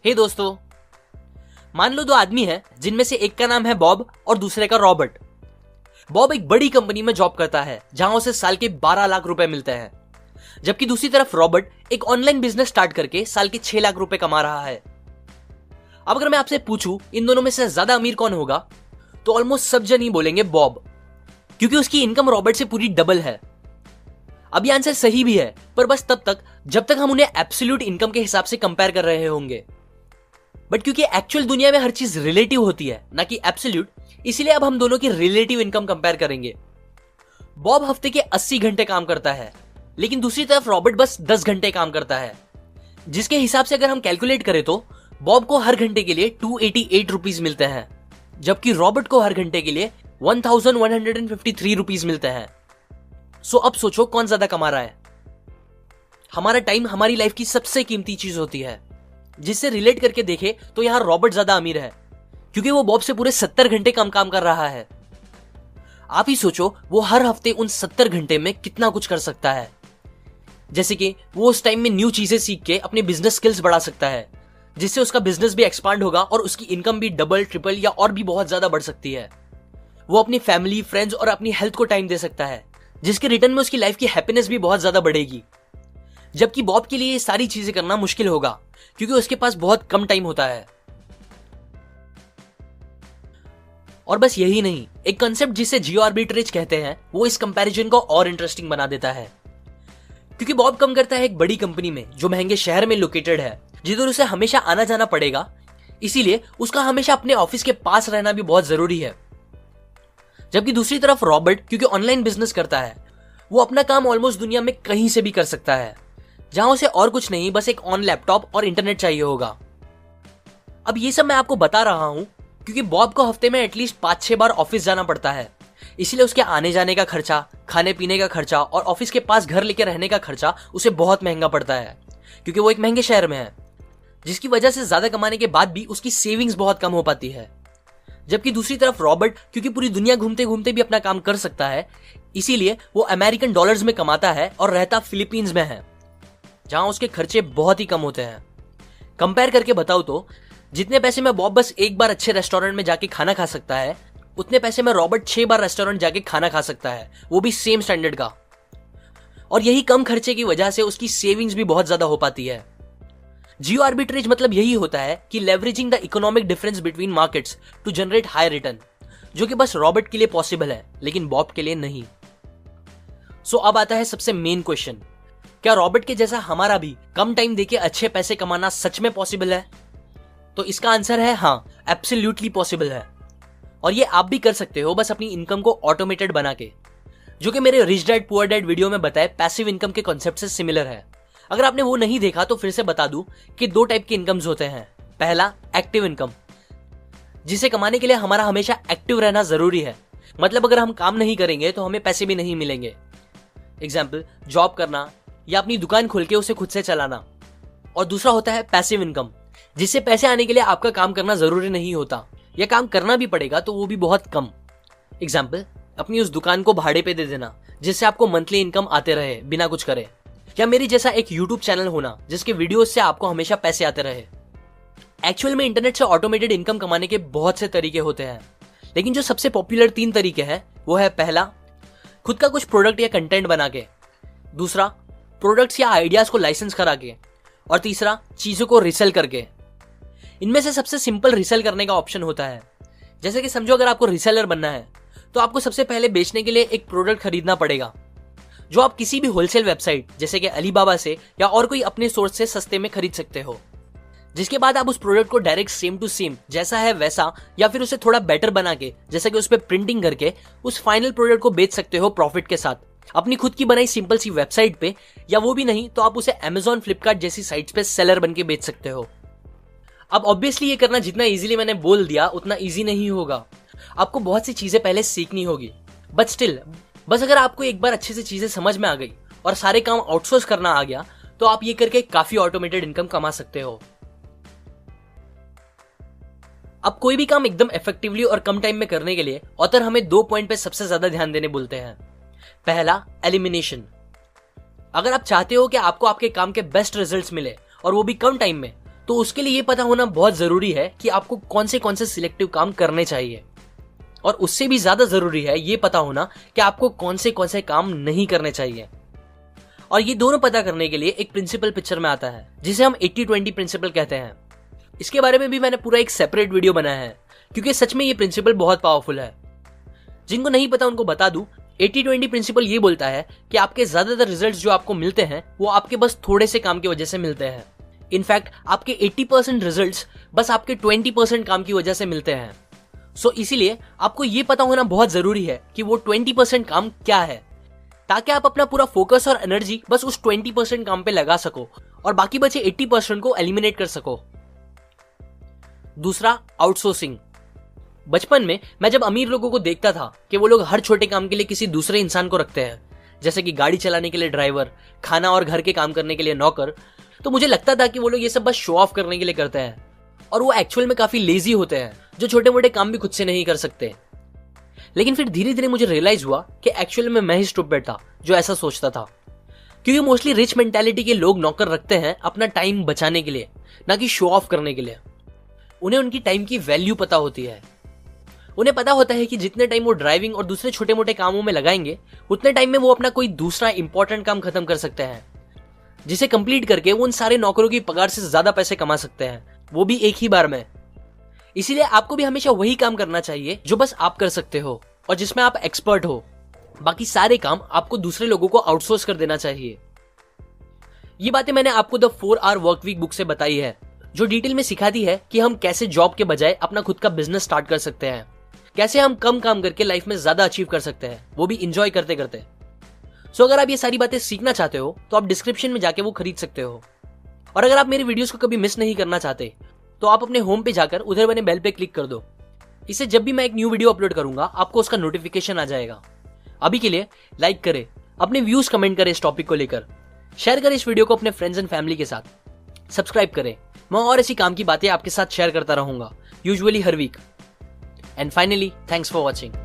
हे दोस्तों, मान लो दो आदमी हैं जिनमें से एक का नाम है बॉब और दूसरे का रॉबर्ट। बॉब एक बड़ी कंपनी में जॉब करता है जहां उसे साल के 12 लाख रुपए मिलते हैं, जबकि दूसरी तरफ रॉबर्ट एक ऑनलाइन बिजनेस स्टार्ट करके साल के 6 लाख रुपए कमा रहा है। अब अगर मैं आपसे पूछूं इन दोनों में से ज्यादा अमीर कौन होगा, तो ऑलमोस्ट सब जन ही बोलेंगे बॉब, क्योंकि उसकी इनकम रॉबर्ट से पूरी डबल है। अब ये आंसर सही भी है, पर बस तब तक जब तक हम उन्हें एब्सोल्यूट इनकम के हिसाब से कंपेयर कर रहे होंगे। बट क्योंकि एक्चुअल दुनिया में हर चीज रिलेटिव होती है, ना कि एब्सोल्यूट, इसीलिए अब हम दोनों की रिलेटिव इनकम कंपेयर करेंगे। बॉब हफ्ते के 80 घंटे काम करता है, लेकिन दूसरी तरफ रॉबर्ट बस 10 घंटे काम करता है, जिसके हिसाब से अगर हम कैलकुलेट करें तो बॉब को हर घंटे के लिए 288 रुपीज मिलते हैं, जबकि रॉबर्ट को हर घंटे के लिए 1153 रुपीज मिलते हैं। सो अब सोचो कौन ज्यादा कमा रहा है। हमारा टाइम हमारी लाइफ की सबसे कीमती चीज होती है, जिससे रिलेट करके देखे तो यहां रॉबर्ट ज्यादा अमीर है, क्योंकि वो बॉब से पूरे 70 घंटे कम काम कर रहा है। आप ही सोचो वो हर हफ्ते उन 70 घंटे में कितना कुछ कर सकता है। जैसे कि वो उस टाइम में न्यू चीजें सीख के अपने बिजनेस स्किल्स बढ़ा सकता है, जिससे उसका बिजनेस भी एक्सपांड होगा और उसकी इनकम भी डबल, ट्रिपल या और भी बहुत ज्यादा बढ़ सकती है। वो अपनी फैमिली, फ्रेंड्स और अपनी हेल्थ को टाइम दे सकता है, जिसके रिटर्न में उसकी लाइफ की हैप्पीनेस भी बहुत ज्यादा बढ़ेगी। जबकि बॉब के लिए ये सारी चीजें करना मुश्किल होगा, क्योंकि उसके पास बहुत कम टाइम होता है। और बस यही नहीं, एक कंसेप्ट जिसे जियो आर्बिट्रेज कहते हैं, वो इस कंपैरिजन को और इंटरेस्टिंग बना देता है। क्योंकि बॉब कम करता है एक बड़ी कंपनी में जो महंगे शहर में लोकेटेड है, जिधर उसे हमेशा आना जाना पड़ेगा, इसीलिए उसका हमेशा अपने ऑफिस के पास रहना भी बहुत जरूरी है। जबकि दूसरी तरफ रॉबर्ट क्योंकि ऑनलाइन बिजनेस करता है, वो अपना काम ऑलमोस्ट दुनिया में कहीं से भी कर सकता है, जहां उसे और कुछ नहीं बस एक ऑन लैपटॉप और इंटरनेट चाहिए होगा। अब ये सब मैं आपको बता रहा हूं क्योंकि बॉब को हफ्ते में एटलीस्ट 5-6 बार ऑफिस जाना पड़ता है, इसीलिए उसके आने जाने का खर्चा, खाने पीने का खर्चा और ऑफिस के पास घर लेके रहने का खर्चा उसे बहुत महंगा पड़ता है, क्योंकि वो एक महंगे शहर में है, जिसकी वजह से ज्यादा कमाने के बाद भी उसकी सेविंग्स बहुत कम हो पाती है। जबकि दूसरी तरफ रॉबर्ट क्योंकि पूरी दुनिया घूमते घूमते भी अपना काम कर सकता है, इसीलिए वो अमेरिकन डॉलर्स में कमाता है और रहता फिलीपींस में है, जहां उसके खर्चे बहुत ही कम होते हैं। कंपेयर करके बताओ तो जितने पैसे में बॉब बस एक बार अच्छे रेस्टोरेंट में जाके खाना खा सकता है, उतने पैसे में रॉबर्ट 6 बार रेस्टोरेंट जाके खाना खा सकता है, वो भी सेम स्टैंडर्ड का। और यही कम खर्चे की वजह से उसकी सेविंग्स भी बहुत ज्यादा हो पाती है। जियो आर्बिट्रेज मतलब यही होता है कि leveraging the economic difference between markets to generate high return, जो कि बस रॉबर्ट के लिए पॉसिबल है लेकिन बॉब के लिए नहीं। सो अब आता है सबसे मेन क्वेश्चन, क्या रॉबर्ट के जैसा हमारा भी कम टाइम देके अच्छे पैसे कमाना सच में पॉसिबल है? तो इसका आंसर है हाँ, एब्सोल्युटली पॉसिबल है। और ये आप भी कर सकते हो, बस अपनी इनकम को ऑटोमेटेड बना के, जो कि मेरे rich dad poor dad video में बताए पैसिव इनकम के कॉन्सेप्ट से सिमिलर है। अगर आपने वो नहीं देखा तो फिर से बता दूं कि 2 टाइप के इनकम्स होते हैं। पहला एक्टिव इनकम, जिसे कमाने के लिए हमारा हमेशा एक्टिव रहना जरूरी है, मतलब अगर हम काम नहीं करेंगे तो हमें पैसे भी नहीं मिलेंगे। एग्जाम्पल, जॉब करना या अपनी दुकान खोल के उसे खुद से चलाना। और दूसरा होता है पैसिव इनकम, जिससे पैसे आने के लिए आपका काम करना जरूरी नहीं होता, या काम करना भी पड़ेगा तो वो भी बहुत कम। एग्जाम्पल, अपनी उस दुकान को भाड़े पे दे देना, जिससे आपको मंथली इनकम आते रहे बिना कुछ करे, या मेरी जैसा एक यूट्यूब चैनल होना जिसके वीडियोस से आपको हमेशा पैसे आते रहे। एक्चुअल में इंटरनेट से ऑटोमेटेड इनकम कमाने के बहुत से तरीके होते हैं, लेकिन जो सबसे पॉपुलर 3 तरीके हैं वो है, पहला, खुद का कुछ प्रोडक्ट या कंटेंट बना के, दूसरा, प्रोडक्ट्स या आइडियाज को लाइसेंस करा के, और तीसरा, चीजों को रिसेल करके। इनमें से सबसे सिंपल रिसेल करने का ऑप्शन होता है। जैसे कि समझो अगर आपको रिसेलर बनना है तो आपको सबसे पहले बेचने के लिए एक प्रोडक्ट खरीदना पड़ेगा, जो आप किसी भी होलसेल वेबसाइट जैसे कि अलीबाबा से या और कोई अपने सोर्स से सस्ते में खरीद सकते हो। जिसके बाद आप उस प्रोडक्ट को डायरेक्ट सेम टू सेम जैसा है वैसा या फिर उसे थोड़ा बेटर बना के, जैसे कि उस पर प्रिंटिंग करके उस फाइनल प्रोडक्ट को बेच सकते हो प्रॉफिट के साथ अपनी खुद की बनाई सिंपल सी वेबसाइट पे, या वो भी नहीं तो आप उसे Amazon, फ्लिपकार्ट जैसी साइट्स पे सेलर बन के बेच सकते हो। अब ऑब्वियसली ये करना जितना इजीली मैंने बोल दिया उतना इजी नहीं होगा, आपको बहुत सी चीजें पहले सीखनी होगी। बट स्टिल, बस अगर आपको एक बार अच्छे से चीजें समझ में आ गई और सारे काम आउटसोर्स करना आ गया तो आप ये करके काफी ऑटोमेटेड इनकम कमा सकते हो। अब कोई भी काम एकदम इफेक्टिवली और कम टाइम में करने के लिए ऑथर हमें 2 पॉइंट पे सबसे ज्यादा ध्यान देने बोलते हैं। पहला, एलिमिनेशन। अगर आप चाहते हो कि आपको आपके काम के बेस्ट रिजल्ट्स मिले और वो भी कम टाइम में, तो उसके लिए ये पता होना बहुत जरूरी है कि आपको कौन से सिलेक्टिव काम करने चाहिए, और उससे भी ज्यादा जरूरी है ये पता होना कि आपको कौन से काम नहीं करने चाहिए। और ये दोनों पता करने के लिए एक प्रिंसिपल पिक्चर में आता है जिसे हम 80-20 प्रिंसिपल कहते हैं। इसके बारे में भी मैंने पूरा एक सेपरेट वीडियो बनाया है, क्योंकि सच में ये प्रिंसिपल बहुत पावरफुल है। जिनको नहीं पता उनको बता दूं, 80-20 प्रिंसिपल ये बोलता है कि आपके ज्यादातर रिजल्ट्स जो आपको मिलते हैं वो आपके बस थोड़े से काम की वजह से मिलते हैं। इनफैक्ट आपके 80% रिजल्ट्स बस आपके 20% काम की वजह से मिलते हैं। सो इसीलिए आपको ये पता होना बहुत जरूरी है कि वो 20% काम क्या है, ताकि आप अपना पूरा फोकस और एनर्जी बस उस 20% काम पे लगा सको और बाकी बचे 80% को एलिमिनेट कर सको। दूसरा, आउटसोर्सिंग। बचपन में मैं जब अमीर लोगों को देखता था कि वो लोग हर छोटे काम के लिए किसी दूसरे इंसान को रखते हैं, जैसे कि गाड़ी चलाने के लिए ड्राइवर, खाना और घर के काम करने के लिए नौकर, तो मुझे लगता था कि वो लोग ये सब बस शो ऑफ करने के लिए करते हैं और वो एक्चुअल में काफी लेजी होते हैं, जो छोटे मोटे काम भी खुद से नहीं कर सकते। लेकिन फिर धीरे धीरे मुझे रियलाइज हुआ कि एक्चुअल में मैं ही स्टूपिड था जो ऐसा सोचता था, क्योंकि मोस्टली रिच मेंटालिटी के लोग नौकर रखते हैं अपना टाइम बचाने के लिए, ना कि शो ऑफ करने के लिए। उन्हें उनकी टाइम की वैल्यू पता होती है। उन्हें पता होता है कि जितने टाइम वो ड्राइविंग और दूसरे छोटे मोटे कामों में लगाएंगे उतने टाइम में वो अपना कोई दूसरा इंपॉर्टेंट काम खत्म कर सकते हैं, जिसे कंप्लीट करके वो उन सारे नौकरों की पगार से ज्यादा पैसे कमा सकते हैं, वो भी एक ही बार में। इसीलिए आपको भी हमेशा वही काम करना चाहिए जो बस आप कर सकते हो और जिसमें आप एक्सपर्ट हो। बाकी सारे काम आपको दूसरे लोगों को आउटसोर्स कर देना चाहिए। ये बातें मैंने आपको the 4 Hour Work Week book से बताई है, जो डिटेल में सिखाती है कि हम कैसे जॉब के बजाय अपना खुद का बिजनेस स्टार्ट कर सकते हैं, कैसे हम कम काम करके लाइफ में ज्यादा अचीव कर सकते हैं, वो भी इंजॉय करते करते। सो अगर आप ये सारी बातें सीखना चाहते हो तो आप डिस्क्रिप्शन में जाके वो खरीद सकते हो। और अगर आप मेरे वीडियोस को कभी मिस नहीं करना चाहते तो आप अपने होम पे जाकर उधर बने बेल पे क्लिक कर दो। इससे जब भी मैं एक न्यू वीडियो अपलोड करूंगा आपको उसका नोटिफिकेशन आ जाएगा। अभी के लिए लाइक करें, अपने व्यूज कमेंट करें इस टॉपिक को लेकर, शेयर करें इस वीडियो को अपने फ्रेंड्स एंड फैमिली के साथ, सब्सक्राइब करें। मैं और ऐसी काम की बातें आपके साथ शेयर करता रहूंगा, यूजुअली हर वीक। And finally, thanks for watching.